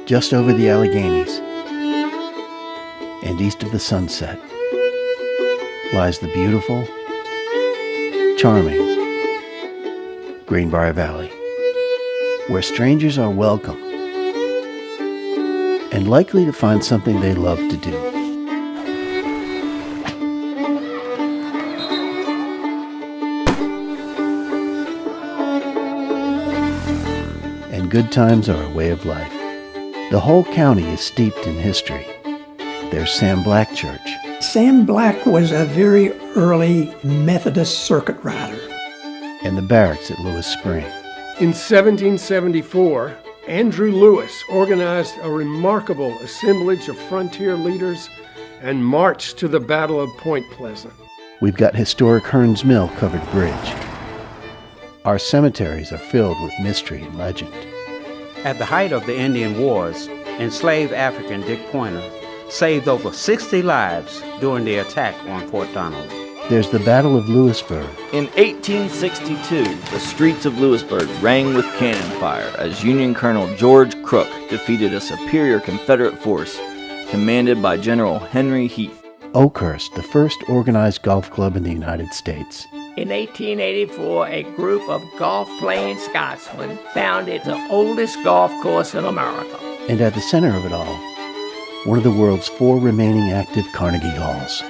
just over the Alleghenies and east of the sunset, lies the beautiful, charming Greenbrier Valley, where strangers are welcome and likely to find something they love to do. And good times are a way of life. The whole county is steeped in history. There's Sam Black Church. Sam Black was a very early Methodist circuit rider. And the barracks at Lewis Spring. In 1774, Andrew Lewis organized a remarkable assemblage of frontier leaders and marched to the Battle of Point Pleasant. We've got historic Hearns Mill covered bridge. Our cemeteries are filled with mystery and legend. At the height of the Indian Wars, enslaved African Dick Pointer saved over 60 lives during the attack on Fort Donald. There's the Battle of Louisburg. In 1862, the streets of Louisburg rang with cannon fire as Union Colonel George Crook defeated a superior Confederate force commanded by General Henry Heath. Oakhurst, the first organized golf club in the United States. In 1884, a group of golf-playing Scotsmen founded the oldest golf course in America. And at the center of it all, one of the world's 4 remaining active Carnegie Halls.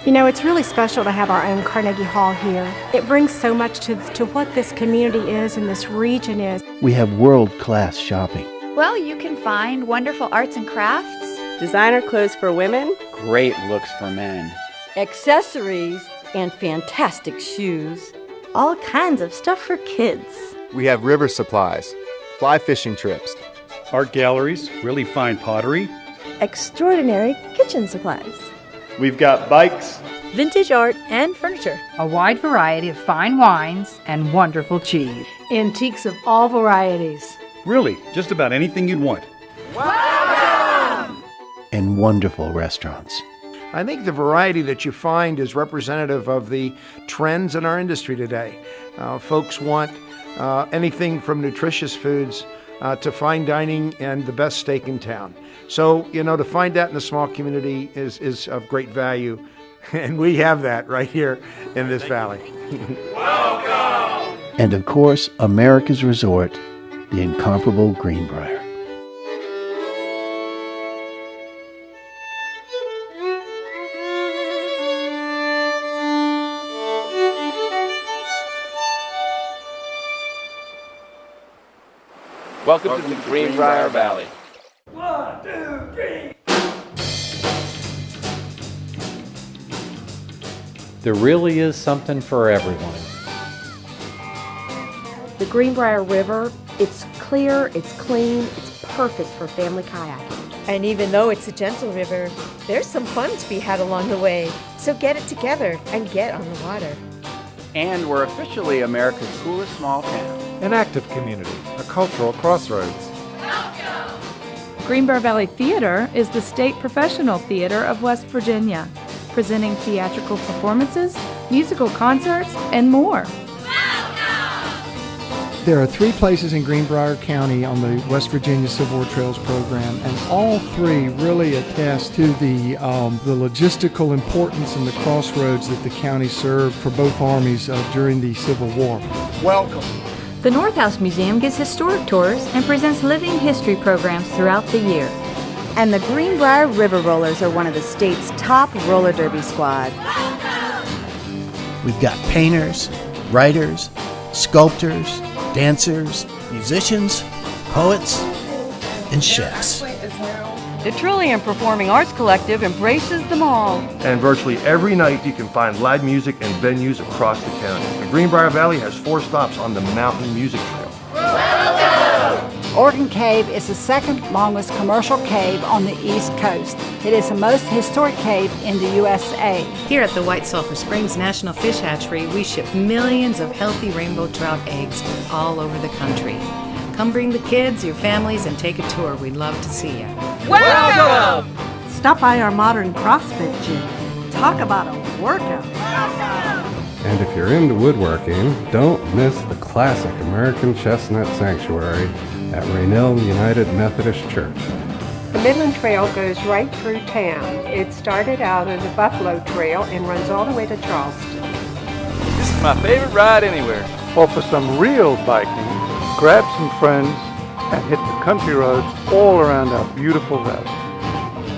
You know, it's really special to have our own Carnegie Hall here. It brings so much to what this community is and this region is. We have world-class shopping. Well, you can find wonderful arts and crafts, designer clothes for women, great looks for men, accessories, and fantastic shoes. All kinds of stuff for kids. We have river supplies, fly fishing trips, art galleries, really fine pottery, extraordinary kitchen supplies. We've got bikes, vintage art, and furniture. A wide variety of fine wines and wonderful cheese. Antiques of all varieties. Really, just about anything you'd want. Welcome! And wonderful restaurants. I think the variety that you find is representative of the trends in our industry today. Folks want anything from nutritious foods to fine dining and the best steak in town. So, you know, to find that in a small community is of great value. And we have that right here in this valley. Welcome! And of course, America's resort, the incomparable Greenbrier. Welcome to the Greenbrier Valley. 1, 2, 3. There really is something for everyone. The Greenbrier River, it's clear, it's clean, it's perfect for family kayaking. And even though it's a gentle river, there's some fun to be had along the way. So get it together and get on the water. And we're officially America's coolest small town. An active community, a cultural crossroads. Greenbrier Valley Theater is the state professional theater of West Virginia, presenting theatrical performances, musical concerts, and more. There are 3 places in Greenbrier County on the West Virginia Civil War Trails program, and all 3 really attest to the logistical importance and the crossroads that the county served for both armies during the Civil War. Welcome. The North House Museum gives historic tours and presents living history programs throughout the year. And the Greenbrier River Rollers are one of the state's top roller derby squad. We've got painters, writers, sculptors, dancers, musicians, poets, and chefs. The Trillium Performing Arts Collective embraces them all. And virtually every night you can find live music and venues across the county. The Greenbrier Valley has 4 stops on the Mountain Music Trail. Organ Cave is the second longest commercial cave on the East Coast. It is the most historic cave in the USA. Here at the White Sulphur Springs National Fish Hatchery, we ship millions of healthy rainbow trout eggs all over the country. Come bring the kids, your families, and take a tour. We'd love to see you. Welcome! Stop by our modern CrossFit gym. Talk about a workout. And if you're into woodworking, don't miss the classic American Chestnut Sanctuary at Raynell United Methodist Church. The Midland Trail goes right through town. It started out as a Buffalo Trail and runs all the way to Charleston. This is my favorite ride anywhere. Well, for some real biking, grab some friends and hit the country roads all around our beautiful valley.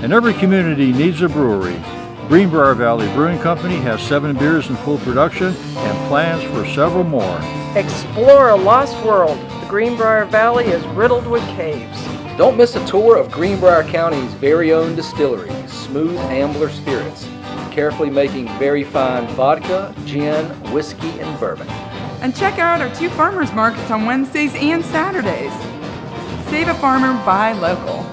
And every community needs a brewery. Greenbrier Valley Brewing Company has 7 beers in full production and plans for several more. Explore a lost world. The Greenbrier Valley is riddled with caves. Don't miss a tour of Greenbrier County's very own distillery, Smooth Ambler Spirits, carefully making very fine vodka, gin, whiskey, and bourbon. And check out our 2 farmers markets on Wednesdays and Saturdays. Save a farmer, buy local.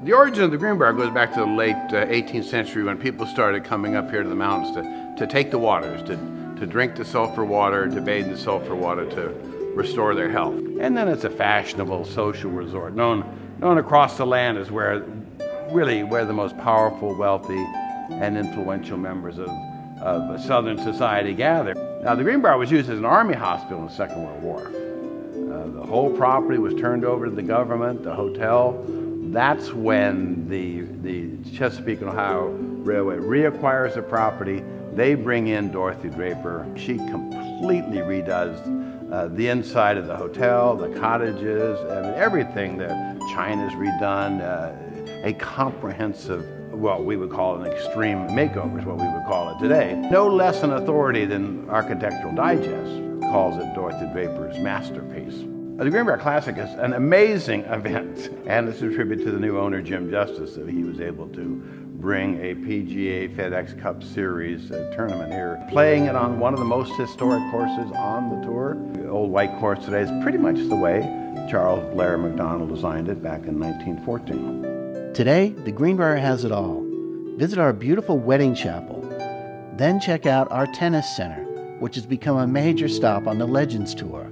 The origin of the Greenbrier goes back to the late 18th century when people started coming up here to the mountains to take the waters, to drink the sulfur water, to bathe in the sulfur water, to restore their health. And then it's a fashionable social resort known across the land as where the most powerful, wealthy, and influential members of Southern society gather. Now, the Greenbrier was used as an army hospital in the Second World War. The whole property was turned over to the government, the hotel. That's when the Chesapeake and Ohio Railway reacquires the property. They bring in Dorothy Draper. She completely redoes the inside of the hotel, the cottages, everything. The China's redone. A comprehensive, well, we would call it an extreme makeover is what we would call it today. No less an authority than Architectural Digest calls it Dorothy Draper's masterpiece. The Greenbrier Classic is an amazing event, and it's a tribute to the new owner, Jim Justice, that he was able to bring a PGA FedEx Cup Series tournament here, playing it on one of the most historic courses on the tour. The old white course today is pretty much the way Charles Blair McDonald designed it back in 1914. Today, the Greenbrier has it all. Visit our beautiful wedding chapel. Then check out our tennis center, which has become a major stop on the Legends Tour.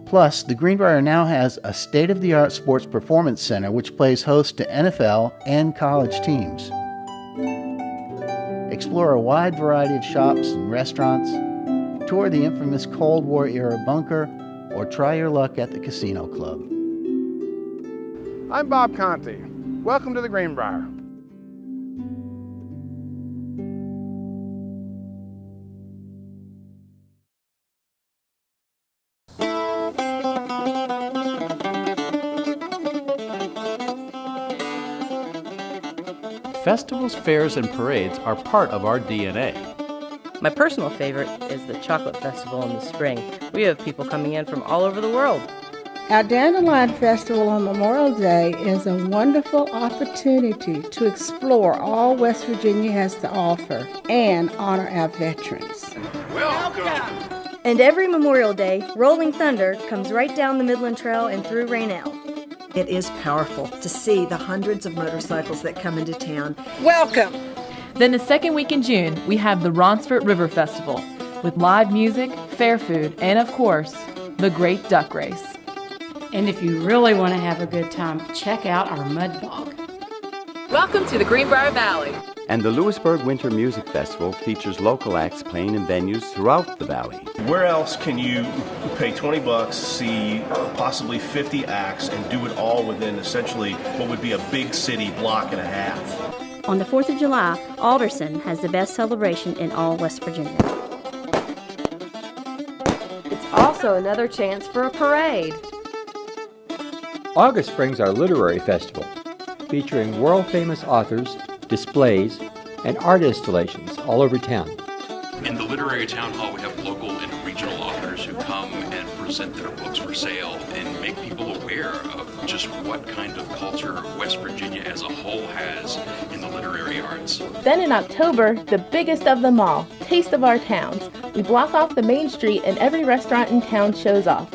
Plus, the Greenbrier now has a state-of-the-art sports performance center which plays host to NFL and college teams. Explore a wide variety of shops and restaurants, tour the infamous Cold War-era bunker, or try your luck at the Casino Club. I'm Bob Conti. Welcome to the Greenbrier. Festivals, fairs, and parades are part of our DNA. My personal favorite is the Chocolate Festival in the spring. We have people coming in from all over the world. Our Dandelion Festival on Memorial Day is a wonderful opportunity to explore all West Virginia has to offer and honor our veterans. Welcome! And every Memorial Day, Rolling Thunder comes right down the Midland Trail and through Raynell. It is powerful to see the hundreds of motorcycles that come into town. Welcome! Then the second week in June, we have the Ronsford River Festival with live music, fair food, and of course, the Great Duck Race. And if you really want to have a good time, check out our mud bog. Welcome to the Greenbrier Valley. And the Lewisburg Winter Music Festival features local acts playing in venues throughout the valley. Where else can you pay $20, see possibly 50 acts, and do it all within essentially what would be a big city block and a half? On the 4th of July, Alderson has the best celebration in all West Virginia. It's also another chance for a parade. August brings our literary festival, featuring world-famous authors, displays, and art installations all over town. In the Literary Town Hall, we have local and regional authors who come and present their books for sale and make people aware of just what kind of culture West Virginia as a whole has in the literary arts. Then in October, the biggest of them all, Taste of Our Towns. We block off the main street and every restaurant in town shows off.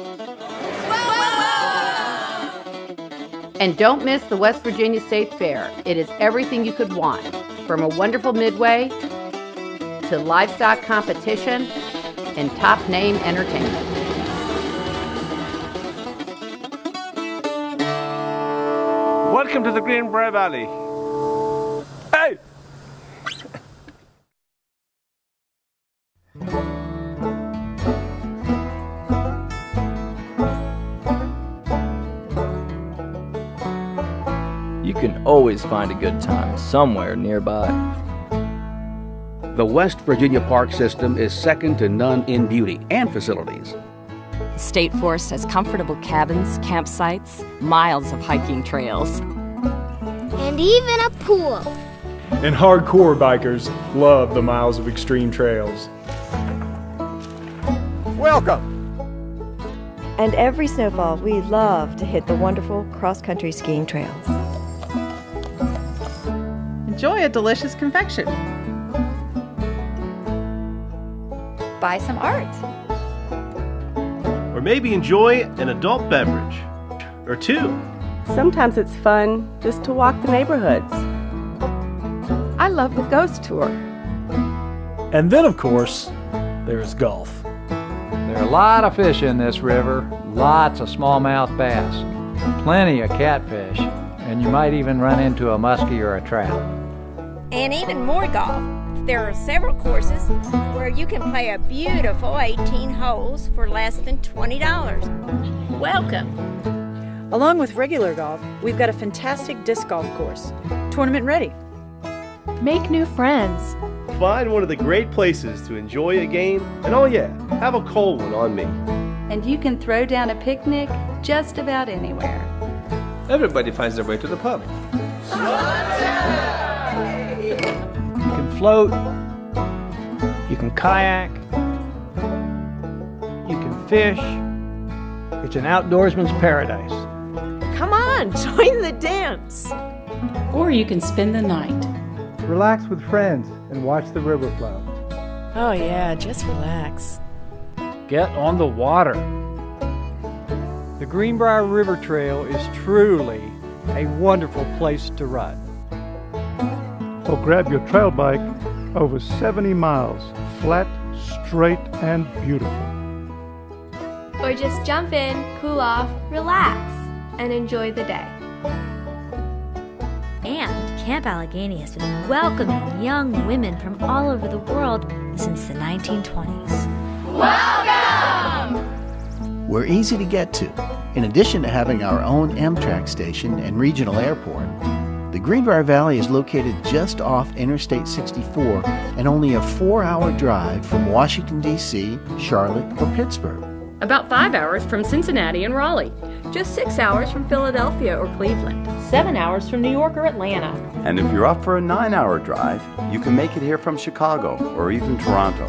And don't miss the West Virginia State Fair. It is everything you could want, from a wonderful midway to livestock competition and top-name entertainment. Welcome to the Greenbrier Valley. Hey! always find a good time somewhere nearby. The West Virginia Park System is second to none in beauty and facilities. The State Forest has comfortable cabins, campsites, miles of hiking trails, and even a pool. And hardcore bikers love the miles of extreme trails. Welcome! And every snowfall, we love to hit the wonderful cross-country skiing trails. Enjoy a delicious confection. Buy some art. Or maybe enjoy an adult beverage or two. Sometimes it's fun just to walk the neighborhoods. I love the ghost tour. And then, of course, there's golf. There are a lot of fish in this river, lots of smallmouth bass, plenty of catfish, and you might even run into a muskie or a trout. And even more golf. There are several courses where you can play a beautiful 18 holes for less than $20. Welcome. Along with regular golf, we've got a fantastic disc golf course, tournament ready. Make new friends. Find one of the great places to enjoy a game, and oh yeah, have a cold one on me. And you can throw down a picnic just about anywhere. Everybody finds their way to the pub. You can float, you can kayak, you can fish. It's an outdoorsman's paradise. Come on, join the dance. Or you can spend the night. Relax with friends and watch the river flow. Oh yeah, just relax. Get on the water. The Greenbrier River Trail is truly a wonderful place to run. So grab your trail bike over 70 miles, flat, straight, and beautiful. Or just jump in, cool off, relax, and enjoy the day. And Camp Allegheny has been welcoming young women from all over the world since the 1920s. Welcome! We're easy to get to. In addition to having our own Amtrak station and regional airport, the Greenbrier Valley is located just off Interstate 64 and only a 4-hour drive from Washington, D.C., Charlotte, or Pittsburgh. About 5 hours from Cincinnati and Raleigh. Just 6 hours from Philadelphia or Cleveland. 7 hours from New York or Atlanta. And if you're up for a 9-hour drive, you can make it here from Chicago or even Toronto.